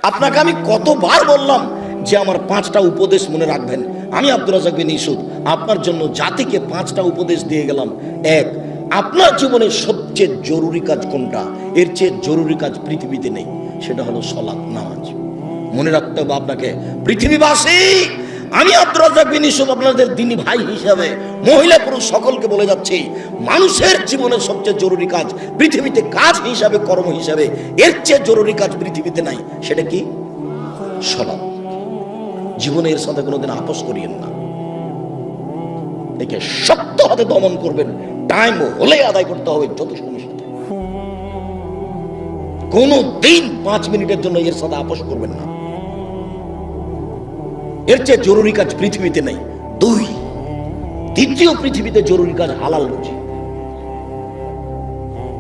আপনাকে আমি কতবার বললাম যে আমার 5টা উপদেশ মনে রাখবেন। আমি আব্দুর রাজ্জাক বিন ইউসুফ আপনার জন্য জাতিকে 5টা উপদেশ দিয়ে গেলাম। এক, আপনার জীবনের সবচেয়ে জরুরি কাজ কোনটা? এর চেয়ে জরুরি কাজ পৃথিবীতে নেই, সেটা হলো সালাত, নামাজ। মনে রাখতে হবে আপনাকে। পৃথিবীবাসী, আমি আব্দুর রাজ্জাক বিন ইউসুফ আপনাদের দ্বীনি ভাই হিসাবে মহিলা পুরুষ সকলকে বলে যাচ্ছি, মানুষের জীবনের সবচেয়ে জরুরি কাজ পৃথিবীতে, কাজ হিসাবে, কর্ম হিসাবে এর চেয়ে জরুরি কাজ পৃথিবীতে নাই। সেটা কি? সালাত। জীবনের সাথে কোনোদিন আপোষ করিয়েন না, একে শক্ত হাতে দমন করবেন। টাইম হলে আদায় করতে হবে যত সময় সাথে। কোনো দিন 5 মিনিটের জন্য এর সাথে আপোষ করবেন না। এর চেয়ে জরুরি কাজ পৃথিবীতে নেই। 2, দ্বিতীয় পৃথিবীতে জরুরি কাজ হালাল রুজি।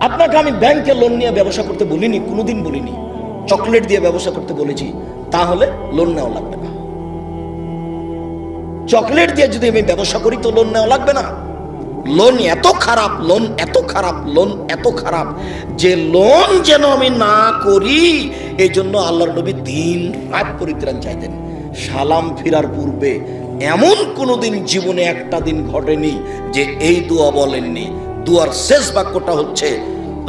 আপনাকে আমি ব্যাংকে লোন নিয়ে ব্যবসা করতে বলিনি, কোনোদিন বলিনি। চকলেট দিয়ে ব্যবসা করতে বলেছি, তাহলে লোন নেওয়া লাগবে না। চকলেট দিয়ে যদি আমি ব্যবসা করি তো লোন নেওয়া লাগবে না। লোন এত খারাপ, লোন এত খারাপ, লোন এত খারাপ যে লোন যেন আমি না করি, এই জন্য আল্লাহর নবী দিন রাত পরিত্রাণ চাইতেন। সালাম ফিরার পূর্বে এমন কোনোদিন জীবনে একটা দিন ঘটেনি যে এই দোয়া বলেননি। দোয়ার শেষ বাক্যটা হচ্ছে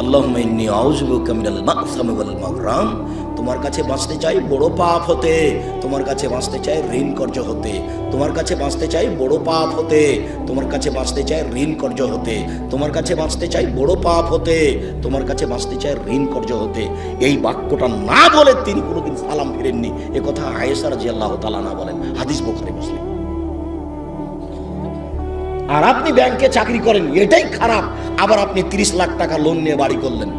আল্লাহুম্মা ইন্নী আউযু বিকা মিনাল মা'সামি ওয়াল মাগরাম। তোমার কাছে বাঁচতে চাই বড় পাপ হতে, তোমার কাছে বাঁচতে চাই ঋণ কর্জ হতে, তোমার কাছে বাঁচতে চাই বড় পাপ হতে, তোমার কাছে বাঁচতে চাই ঋণ কর্জ হতে, তোমার কাছে বাঁচতে চাই বড় পাপ হতে, তোমার কাছে বাঁচতে চাই ঋণ কর্জ হতে। এই বাক্যটা না বলে তিনি কোনোদিন সালাম ফিরেননি। এ কথা আয়েশা রাদিয়াল্লাহু তাআলা না বলেন, হাদিস বুখারী মুসলিম। আর আপনি ব্যাংকে চাকরি করেন, এটাই খারাপ। আবার আপনি 30 লাখ টাকা লোন নিয়ে বাড়ি করলেন,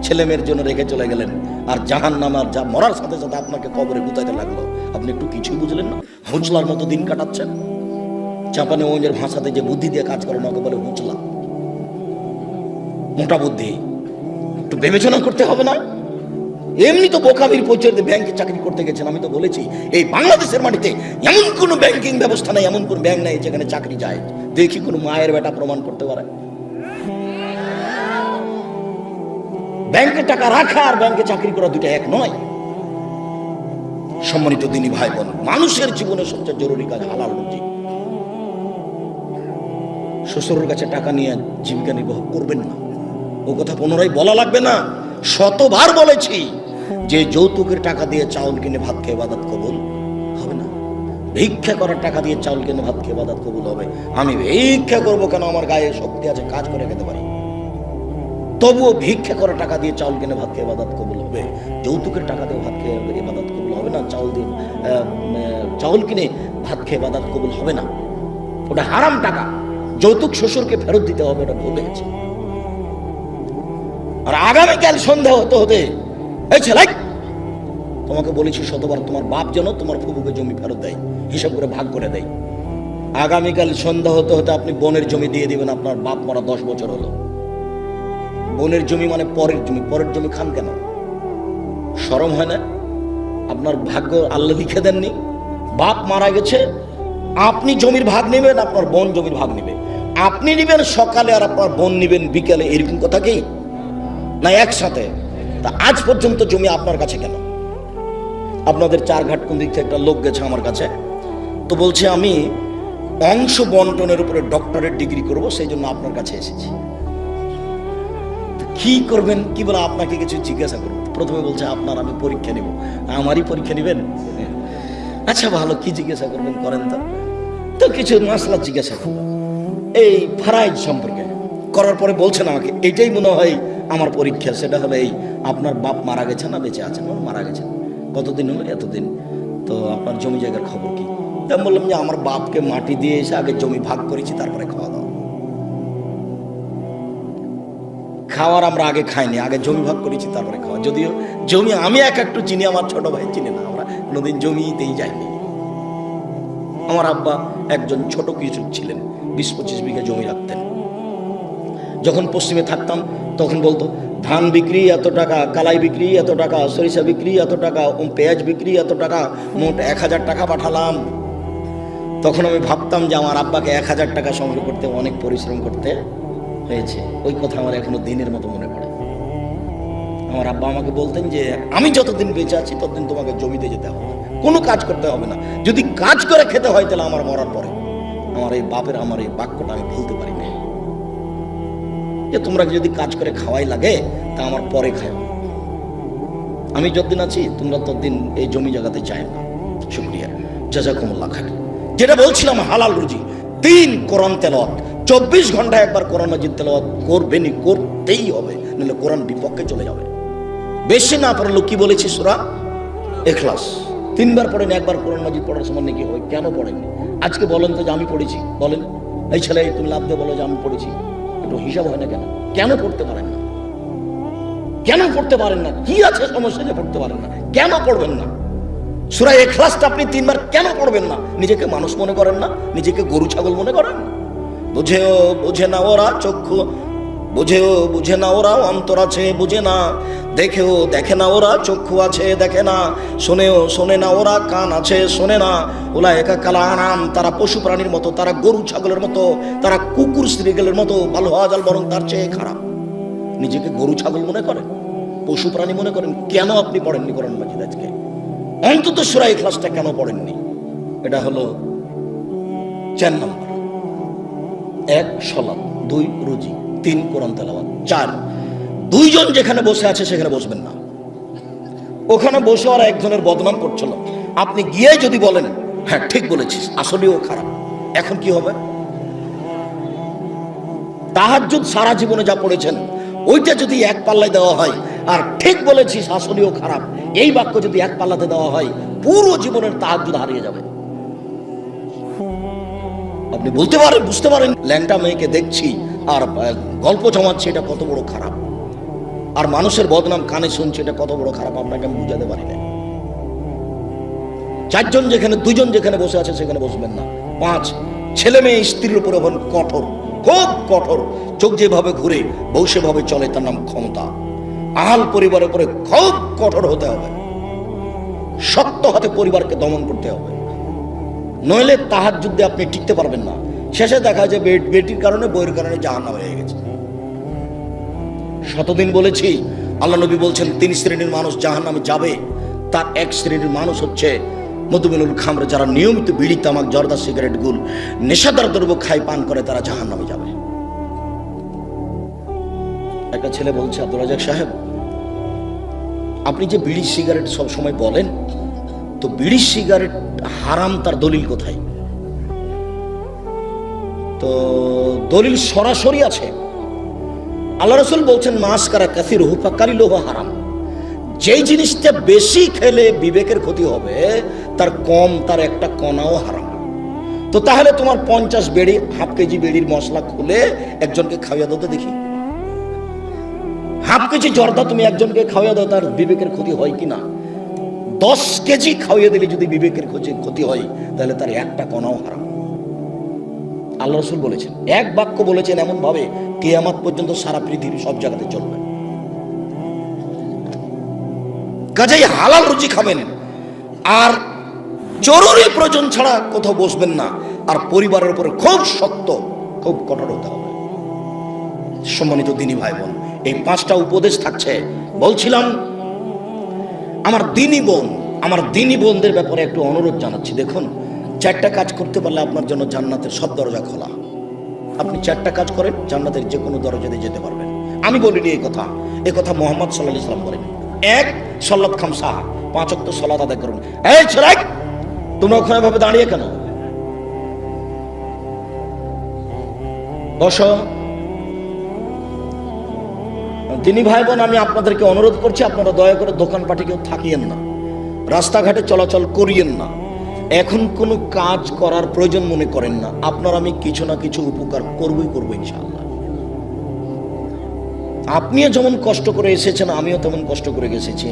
ছেলে মেয়ের জন্য রেখে চলে গেলেন, আর জাহান্নামার যা মরার সাথে সাথে আপনাকে কবরে গুতাইতে লাগলো। আপনি একটু কিছুই বুঝলেন না, হুঁচলার মতো দিন কাটাচ্ছেন। চাপানে ওদের ভাষাতে যে বুদ্ধি দিয়ে কাজ করেন ওকে বলে হুঁচলা, মোটা বুদ্ধি। একটু বিবেচনা করতে হবে না? এমনি তো বোকামির পরিচয় ব্যাংকে চাকরি করতে গেছেন। আমি তো বলেছি এই বাংলাদেশের মাটিতে এমন কোন ব্যাংকিং ব্যবস্থা নাই, এমন কোন ব্যাংক নাই যেখানে চাকরি যায়। দেখি কোন মায়ের বেটা প্রমাণ করতে পারে? ব্যাংকে টাকা রাখা আর ব্যাংকে চাকরি করা দুটো এক নয়। সম্মানিত দিনী ভাই বোন, মানুষের জীবনে সবচেয়ে জরুরি কাজ হালাল রুজি। শ্বশুরের কাছে টাকা নিয়ে জীবিকা নির্বাহ করবেন না, ও কথা পুনরায় বলা লাগবে না। শতবার বলেছি যে যৌতুকের টাকা দিয়ে চাউল কিনে ভাত খেয়ে ইবাদত কবুল হবে না। ভিক্ষা করার টাকা দিয়ে চাউল কিনে ভাত খেয়ে ইবাদত কবুল হবে। আমি ভিক্ষা করবো কেন? আমার গায়ে শক্তি আছে, কাজ করে খেতে পারি। তবুও ভিক্ষা করার টাকা দিয়ে চাউল কিনে ভাত খেয়ে ইবাদত কবুল হবে। যৌতুকের টাকা দিয়ে ভাত খেয়ে ইবাদত কবুল হবে না। চাউল কিনে ভাত খেয়ে ইবাদত কবুল হবে না। ওটা হারাম টাকা। যৌতুক শ্বশুরকে ফেরত দিতে হবে, ওটা ভুলে গেছে। আর আগামীকাল সন্ধ্যা হতে হতে, এই ছেলে, তোমাকে বলেছি শতবার, তোমার বাপ যেন তোমার ফুফুকে জমি ফেরত দেয়, হিসাব করে ভাগ করে দেয়। আগামীকাল সন্ধ্যা হতে হতে আপনি বোনের জমি দিয়ে দিবেন। আপনার বাপ মরা 10 বছর হলো। বোনের জমি মানে পরের জমি। পরের জমি খান কেন? শরম হয় না? আপনার ভাগ্য আল্লাহ লিখে দেননি? বাপ মারা গেছে, আপনি জমির ভাগ নেবেন, আপনার বোন জমির ভাগ নেবে। আপনি নেবেন সকালে আর আপনার বোন নেবেন বিকালে, এরকম কথা কি না? একসাথে। তা আজ পর্যন্ত জমি আপনার কাছে কেন? আপনাদের 4 ঘাট কোন দিক থেকে একটা লোক গেছে আমার কাছে, তো বলছে আমি অংশ বন্টনের উপরে ডক্টরেট ডিগ্রি করব, সেই জন্য আপনার কাছে এসেছি। কি করবেন? কি বলে আপনাকে কিছু জিজ্ঞাসা করবো। প্রথমে বলছে আপনার আমি পরীক্ষা নিব। আমারই পরীক্ষা নেবেন? আচ্ছা ভালো, কি জিজ্ঞাসা করবেন করেন তো। তো কিছু মাসলা জিজ্ঞাসা করবো এই ফারাইজ সম্পর্কে। করার পরে বলছেন আমাকে এটাই মনে হয় আমার পরীক্ষা। সেটা হলো এই, আপনার বাপ মারা গেছে না বেঁচে আছেন? মারা গেছেন। কতদিন হলো? এতদিন। তো আপনার জমি জায়গার খবর কি? আমি বললাম যে আমার বাপকে মাটি দিয়ে এসে আগে জমি ভাগ করেছি, তারপরে খাওয়া দাওয়া। খাওয়ার আমরা আগে খাইনি, আগে জমি ভাগ করেছি তারপরে খাওয়া। যদিও জমি আমি একটু চিনি, আমার ছোট ভাই চিনি না। আমরা কোনোদিন জমিতেই যাইনি। আমার আব্বা একজন ছোট কৃষক ছিলেন, 20-25 বিঘা জমি রাখতেন। যখন পশ্চিমে থাকতাম তখন বলতো ধান বিক্রি এত টাকা, কালাই বিক্রি এত টাকা, সরিষা বিক্রি এত টাকা, পেঁয়াজ বিক্রি এত টাকা, মোট 1000 টাকা পাঠালাম। তখন আমি ভাবতাম যে আমার আব্বাকে 1000 টাকা সংগ্রহ করতে অনেক পরিশ্রম করতে হয়েছে। ওই কথা আমার এখনো দিনের মতো মনে পড়ে। আমার আব্বা আমাকে বলতেন যে আমি যতদিন বেঁচে আছি ততদিন তোমাকে জমিতে যেতে হবে না, কোনো কাজ করতে হবে না, যদি কাজ করে খেতে হয় তাহলে আমার মরার পরে। আমার এই বাপের আমার এই বাক্যটা আমি ভুলতে পারি না, যে তোমরা যদি কাজ করে খাওয়াই লাগে তা আমার পরে খাও, আমি যতদিন আছি তোমরা ততদিন এই জমি জায়গাতে চাই না। শুকরিয়া, জাযাকুমুল্লাহ খাইর। যেটা বলছিলাম হালাল রুজি, 3 কোরআন তেলাওয়াত, 24 ঘন্টায় একবার কোরআন মাজিদ তেলাওয়াত করবেনই, করতেই হবে, নাহলে কোরআন বিপক্ষে চলে যাবে। বেশি না পড়লো কি বলেছি সূরা ইখলাস 3 বার পড়েন, একবার কোরআন মাজিদ পড়ার সময় নাকি হয়, কেন পড়েননি? আজকে বলেন তো যে আমি পড়েছি, বলেন এই ছেলে তুমি লাভ দিয়ে বলো যে আমি পড়েছি, একটু হিসাব হয় না কেন? কেন পড়তে পারেন না? কেন পড়তে পারেন না? কি আছে সমস্যা যে পড়তে পারেন না? কেন পড়বেন না? সূরা ইখলাসটা আপনি 3 বার কেন পড়বেন না? নিজেকে মানুষ মনে করেন না? নিজেকে গরু ছাগল মনে করেন? বুঝেও বুঝে না ওরা চক্ষু, বুঝেও বুঝে না ওরা অন্তর আছে বুঝে না, দেখেও দেখে না ওরা চক্ষু আছে দেখে না, শোনেও শোনে না ওরা কান আছে শোনে না। উলাইকা কাল আনাম, তারা পশু প্রাণীর মতো, তারা গরু ছাগলের মতো, তারা কুকুর শ্রীগেলের মতো, ভালো হওয়া যাল বরং তার চেয়ে খারাপ। নিজেকে গরু ছাগল মনে করেন, পশু প্রাণী মনে করেন, কেন আপনি পড়েননি কোরআন মাজিদ? আজকে অন্তত সূরা ইখলাসটা কেন পড়েননি? এটা হলো 4 নম্বর। 1 সালাত, 2 রুজি, 3 কোরআন তেলাওয়াত, 4 দুইজন যেখানে বসে আছে সেখানে বসবেন না। ওখানে বসে ওরা একজনের বদনাম করছিল, আপনি গিয়ে যদি বলেন হ্যাঁ ঠিক বলেছিস আসলেও খারাপ, এখন কি হবে? তাহাজ্জুদ সারা জীবনে যা পড়েছেন ওইটা যদি এক পাল্লায় দেওয়া হয়, আর ঠিক বলেছিস আসলেও খারাপ এই বাক্য যদি এক পাল্লাতে দেওয়া হয়, পুরো জীবনের তাহাজ্জুদ হারিয়ে যাবে। আপনি বলতে পারেন, বুঝতে পারেন ল্যাংটা মেয়েকে দেখছি আর গল্প জমাচ্ছে, এটা কত বড় খারাপ, আর মানুষের বদনাম কানে শুনছে, এটা কত বড় খারাপ, আপনাকে আমি বুঝাতে পারি না। 4 জন যেখানে, 2 জন যেখানে বসে আছে সেখানে বসবেন না। 5 ছেলে মেয়ে স্ত্রীর উপরে হন কঠোর, খুব কঠোর, চোখ যেভাবে ঘুরে বউ সেভাবে চলে, তার নাম ক্ষমতা। আহাল পরিবারের উপরে খুব কঠোর হতে হবে, শক্ত হাতে পরিবারকে দমন করতে হবে, নইলে তাহাজ্জুদে আপনি টিকতে পারবেন না। শেষে দেখা যায় বেটির কারণে বইয়ের কারণে জাহান্নাম হয়ে গেছে। শতদিন বলেছি, আল্লাহ নবী বলছেন 3 শ্রেণীর মানুষ জাহান্নামে যাবে। তার 1 শ্রেণীর মানুষ হচ্ছে মধুমিনুল খামর, যারা নিয়মিত বিড়ি তামাক জর্দা সিগারেট গুল নেশাদার দ্রব্য খায় পান করে, তারা জাহান্নামে যাবে। একটা ছেলে বলছে, আব্দুল রাজাক সাহেব আপনি যে বিড়ি সিগারেট সব সময় বলেন, তো বিড়ি সিগারেট হারাম তার দলিল কোথায়? তো দলিল সরাসরি আছে, আল্লাহ রাসূল বলছেন মাসকারা কাসিরুহু ফাকালিলুহু হারাম। যেই জিনিসটা বেশি খেলে বিবেকের ক্ষতি হবে, তার কম, তার একটা কণাও হারাম। তো তাহলে তোমার 50 বেড়ি, হাফ কেজি বেড়ির মশলা খুলে একজনকে খাওয়াইয়া দাও তো দেখি। হাফ কেজি জর্দা তুমি একজনকে খাওয়াইয়া দাও, তার বিবেকের ক্ষতি হয় কিনা? 10 কেজি খাওয়াইয়া দিলে যদি বিবেকের ক্ষতি হয়, তাহলে তার একটা কণাও হারাম। আল্লাহ রাসূল বলেছেন, এক বাক্য বলেছেন এমন ভাবে কিয়ামত পর্যন্ত সারা পৃথিবী সব জায়গাতে চলবে। কাজেই হালাল রুজি খাবেন, আর জরুরি প্রয়োজন ছাড়া কোথাও বসবেন না, আর পরিবারের উপরে খুব শক্ত, খুব কঠোর হতে হবে। সম্মানিত দিনী ভাই বোন, এই 5টা উপদেশ থাকছে। বলছিলাম আমার দিনী বোনদের ব্যাপারে একটু অনুরোধ জানাচ্ছি। দেখুন, 4টা কাজ করতে পারলে আপনার জন্য জান্নাতের সব দরজা খোলা। আপনি 4টা কাজ করেন, জান্নাতের যে কোনো দরজাতে যেতে পারবেন। আমি বলিনি এই কথা মুহাম্মদ সাল্লাল্লাহু আলাইহি ওয়াসাল্লাম বলেন। 1 সালাত খামসা, 5 ওয়াক্ত সালাত আদায় করুন। এই ছেলে, তোমরা ওখানে ভাবে দাঁড়িয়ে কেন? বসো। দিনী ভাই বোন, আমি আপনাদেরকে অনুরোধ করছি, আপনারা দয়া করে দোকানপাটে কেউ থাকিয়েন না, রাস্তাঘাটে চলাচল করিয়েন না। এখন কোনো কাজ করার প্রয়োজন মনে করেন না, আপনার আমি কিছু না কিছু উপকার করবো ইনশাআল্লাহ। আপনিও যেমন কষ্ট করে এসেছেন, আমিও তেমন কষ্ট করে এসেছি।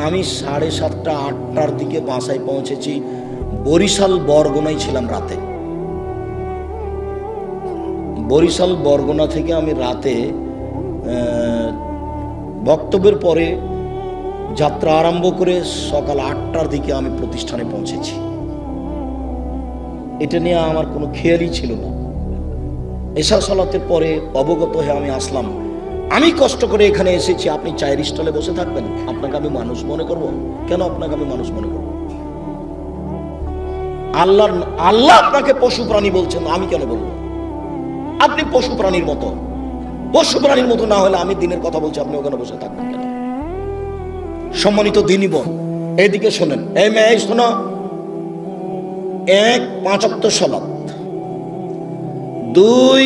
আমি 7:30 8টার দিকে বাসায় পৌঁছেছি, বরিশাল বরগুনায় ছিলাম রাতে। বরিশাল বরগুনা থেকে আমি রাতে বক্তব্যের পরে যাত্রা আরম্ভ করে সকাল 8টার দিকে আমি প্রতিষ্ঠানে পৌঁছেছি। এটা নিয়ে আমার কোনো খেয়ালই ছিল না। এশা সালাতের পরে অবগত হয়ে আমি আসলাম আমি কষ্ট করে এখানে এসেছি, আপনি চায়ের স্টলে বসে থাকবেন, আপনাকে আমি মানুষ মনে করব? কেন আপনাকে আমি মানুষ মনে করব? আল্লাহ আপনাকে পশু প্রাণী বলছেন, আমি কেন বলবো? আপনি পশু প্রাণীর মতো, পশু প্রাণীর মতো না হলে আমি দিনের কথা বলছি, আপনি ওখানে বসে থাকবেন কেন? সম্মানিত দিনী বোন, এইদিকে শোনেন, এই মেয়ে শোনো, 1 5 ওয়াক্ত সালাত, 2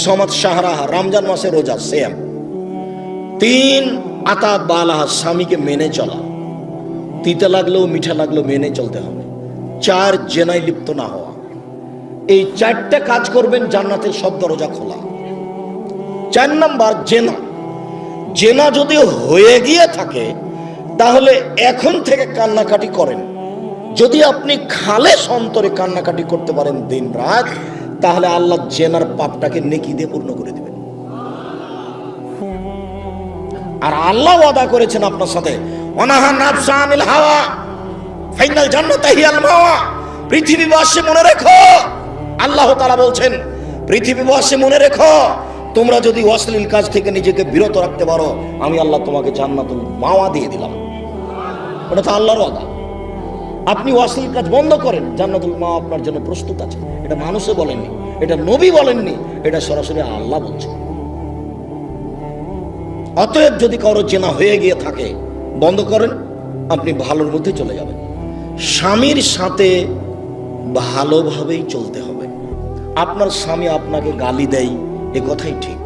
সমাত সাহারা, রমজান মাসে রোজা সেম, 3 আতাত বালাহা, স্বামীকে মেনে চলা, তিতা লাগলেও মিঠা লাগলেও মেনে চলতে হবে, 4 জেনায় লিপ্ত না হওয়া। এই 4টা কাজ করবেন, জান্নাতের সব দরজা খোলা। 4 নাম্বার জেনা। জেনা যদি হয়ে গিয়ে থাকে তাহলে এখন থেকে কান্নাকাটি করেন। যদি আপনি খালেস অন্তরে কান্নাকাটি করতে পারেন দিন রাত, তাহলে আল্লাহ জেনার পাপটাকে নেকি দিয়ে পূর্ণ করে দিবেন। আর আল্লাহ ওয়াদা করেছেন আপনার সাথে, অনাহা নাফসা আনিল হাওয়া ফাইনাল জান্নাতা হিয়াল মাওয়া। পৃথিবীবাসী মনে রেখো, আল্লাহ তাআলা বলছেন, পৃথিবীবাসী মনে রেখো, তোমরা যদি অশ্লীল কাজ থেকে নিজেকে বিরত রাখতে পারো, আমি আল্লাহ তোমাকে জান্নাতুল মাওয়া দিয়ে দিলাম। ওটা তো আল্লাহর ওয়াদা। আপনি অশ্লীল কাজ বন্ধ করেন, জান্নাতুল মাওয়া আপনার জন্য প্রস্তুত আছে। এটা মানুষে বলেননি, এটা নবী বলেননি, এটা সরাসরি আল্লাহ বলছেন। অতএব যদি কারো জেনা হয়ে গিয়ে থাকে, বন্ধ করেন, আপনি ভালোর মধ্যে চলে যাবেন। স্বামীর সাথে ভালোভাবেই চলতে হবে। আপনার স্বামী আপনাকে গালি দেয়, এ কথাই ঠিক।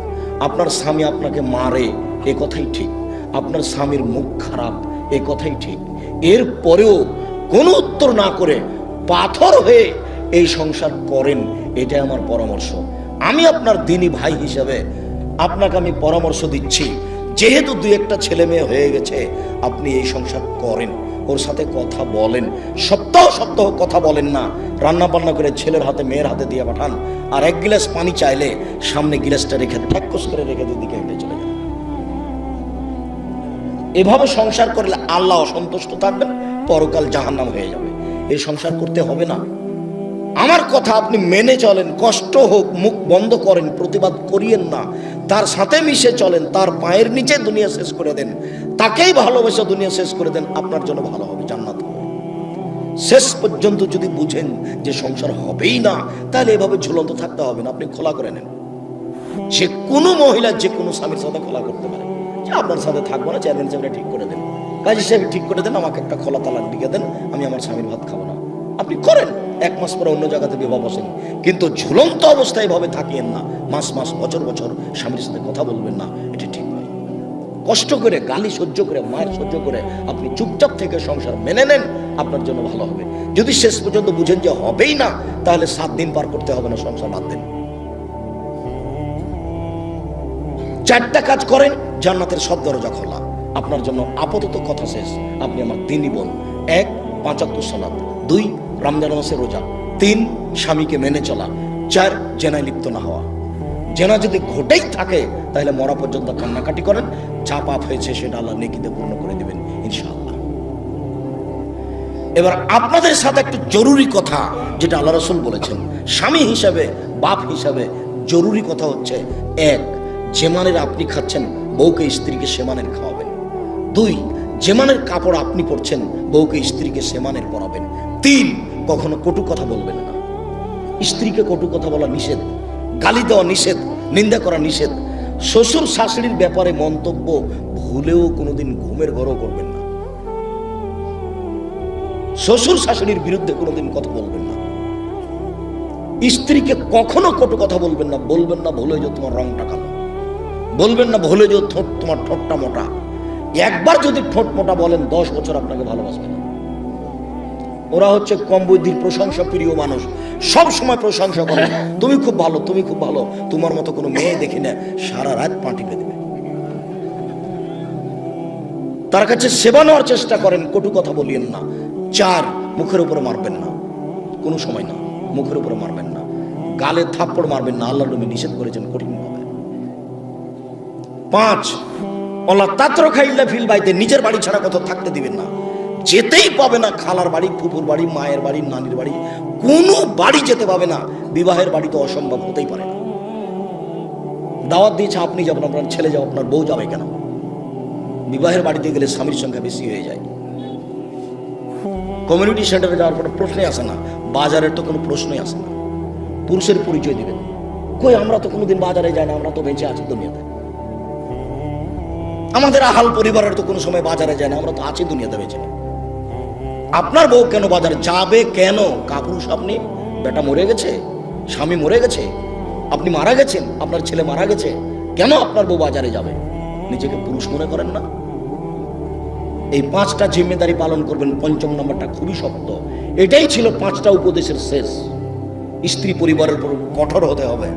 আপনার স্বামী আপনাকে মারে, এ কথাই ঠিক। আপনার স্বামীর মুখ খারাপ, এ কথাই ঠিক। এরপরেও কোনো উত্তর না করে পাথর হয়ে এই সংসার করেন, এটাই আমার পরামর্শ। আমি আপনার দিনী ভাই হিসেবে আপনাকে আমি পরামর্শ দিচ্ছি, যেহেতু 2-1টা ছেলে মেয়ে হয়ে গেছে, আপনি এই সংসার করেন, ওর সাথে কথা বলেন। সপ্তাহ সপ্তাহ কথা বলেন না, রান্না বান্না করে ছেলের হাতে মেয়ের হাতে দিয়ে পাঠান, আর 1 গ্লাস পানি চাইলে সামনে গ্লাসটা রেখে ঠাক্কস করে রেখে দিকে হেঁটে চলে যান। এভাবে সংসার করলে আল্লাহ অসন্তুষ্ট থাকবেন, পরকাল জাহান্নাম হয়ে যাবে। এই সংসার করতে হবে না। আমার কথা আপনি মেনে চলেন, কষ্ট হোক, মুখ বন্ধ করেন, প্রতিবাদ করিয়েন না, তার সাথে মিশে চলেন, তার পায়ের নিচে দুনিয়া শেষ করে দেন, তাকেই ভালোবেসে দুনিয়া শেষ করে দেন, আপনার জন্য ভালো হবে, জান্নাত হবে। শেষ পর্যন্ত যদি বুঝেন যে সংসার হবেই না, তাহলে এভাবে ঝুলন্ত থাকতে হবে না, আপনি খোলা করে নেন। যে কোনো মহিলা যে কোনো স্বামীর সাথে খোলা করতে পারে, যে আপনার সাথে থাকবো না, চেয়ারম্যান সাহেবরা ঠিক করে দেন, কাজী সাহেব ঠিক করে দেন, আমাকে একটা খোলা তালাক দিয়ে দেন, আমি আমার স্বামীর ভাত খাবো না। আপনি করেন, 1 মাস পরে অন্য জায়গাতে বিবাহ বসেন, কিন্তু ঝুলন্ত অবস্থায় ভাবে থাকিয়েন না। মাস মাস বছর বছর স্বামীর সাথে কথা বলবেন না, এটা ঠিক নয়। কষ্ট করে, গালি সহ্য করে, মায়ের সহ্য করে আপনি চুপচাপ থেকে সংসার মেনে নেন, আপনার জন্য ভালো হবে। যদি শেষ পর্যন্ত বুঝেন যে হবেই না, তাহলে 7 দিন পার করতে হবে না, সংসার বাদ দেন। 4টা কাজ করেন, জান্নাতের সব দরজা খোলা। আপনার জন্য আপাতত কথা শেষ। আপনি আমার দিনই বোন। 1 5 ওয়াক্ত সালাত, 2 রমজান মাসে রোজা, 3 স্বামীকে মেনে চলা, 4 জেনায় লিপ্ত না হওয়া। জেনা যদি ঘটেই থাকে তাহলে মরা পর্যন্ত কান্নাকাটি করেন, যা পাপ হয়েছে সেটা আল্লাহ নেকিতে পূর্ণ করে দিবেন ইনশাআল্লাহ। এবার আপনাদের সাথে একটু জরুরি কথা, যেটা আল্লাহ রাসূল বলেছেন, স্বামী হিসাবে, বাপ হিসাবে জরুরি কথা হচ্ছে, 1 যেমানের আপনি খাচ্ছেন, বউকে স্ত্রীকে সেমানের খাওয়াবেন। 2 যেমানের কাপড় আপনি পরছেন, বউকে স্ত্রীকে সেমানের পরাবেন। 3 কখনো কটু কথা বলবেন না। স্ত্রীকে কটু কথা বলা নিষেধ, গালি দেওয়া নিষেধ, নিন্দা করা নিষেধ। শ্বশুর শাশুড়ির ব্যাপারে মন্তব্য ভুলেও কোনোদিন ঘুমের ঘরও করবেন না। শ্বশুর শাশুড়ির বিরুদ্ধে কোনোদিন কথা বলবেন না। স্ত্রীকে কখনো কটু কথা বলবেন না। বলবেন না ভুলে যে তোমার রংটা কালো, বলবেন না ভুলে যে তোমার ঠোঁটটা মোটা। একবার যদি ঠোঁট মোটা বলেন, 10 বছর আপনাকে ভালোবাসবে না। ওরা হচ্ছে কম বুদ্ধির, প্রশংসা প্রিয় মানুষ, সব সময় প্রশংসা করে, তুমি খুব ভালো, তুমি খুব ভালো, তোমার মতো কোনো মেয়ে দেখি না, সারা রাত পা টিপে দেবে। তার কাছে সেবা নেওয়ার চেষ্টা করেন, কটু কথা বলিয়েন না। 4 মুখের উপরে মারবেন না, কোনো সময় না, মুখের উপরে মারবেন না। গালে থাপ্পড় মারবেন না, আল্লাহর নবী নিষেধ করেছেন কঠিনভাবে। 5 আল্লাহ তাত্র খাইল্লা ফিল বাইতে, নিজের বাড়ি ছাড়া কোথাও থাকতে দিবেন না। যেতেই পাবে না, খালার বাড়ি, ফুপুর বাড়ি, মায়ের বাড়ি, নানির বাড়ি, কোনো বাড়ি যেতে পাবে না। বিবাহের বাড়ি তো অসম্ভব, হতেই পারে না। দাওয়াত দিয়েছে আপনি যাবেন, আপনার ছেলে যাবে, আপনার বউ যাবে কেন? বিবাহের বাড়িতে গেলে স্বামীর সংখ্যা বেশি হয়ে যায়। কমিউনিটি সেন্টারে যাওয়ার কোনো প্রশ্নই আসে না, বাজারের তো কোনো প্রশ্নই আসে না। পুরুষের পরিচয় দিবেন কই? আমরা তো কোনোদিন বাজারে যাই না, আমরা তো বেঁচে আছি দুনিয়াতে। আমাদের আহাল পরিবারের তো কোনো সময় বাজারে যায় না, আমরা তো আছি দুনিয়াতে বেঁচে। আপনার বউ কেন বাজারে যাবে? কেন? কাপুরুষ আপনি? বেটা মরে গেছে, স্বামী মরে গেছে, আপনি মারা গেছেন, আপনার ছেলে মারা গেছে, কেন আপনার বউ বাজারে যাবে? নিজেকে পুরুষ মনে করেন না? এই 5টা জিম্মেদারি পালন করবেন। 5ম নম্বরটা খুবই শক্ত। এটাই ছিল 5টা উপদেশের শেষ। স্ত্রী পরিবারের উপর কঠোর হতে হবে।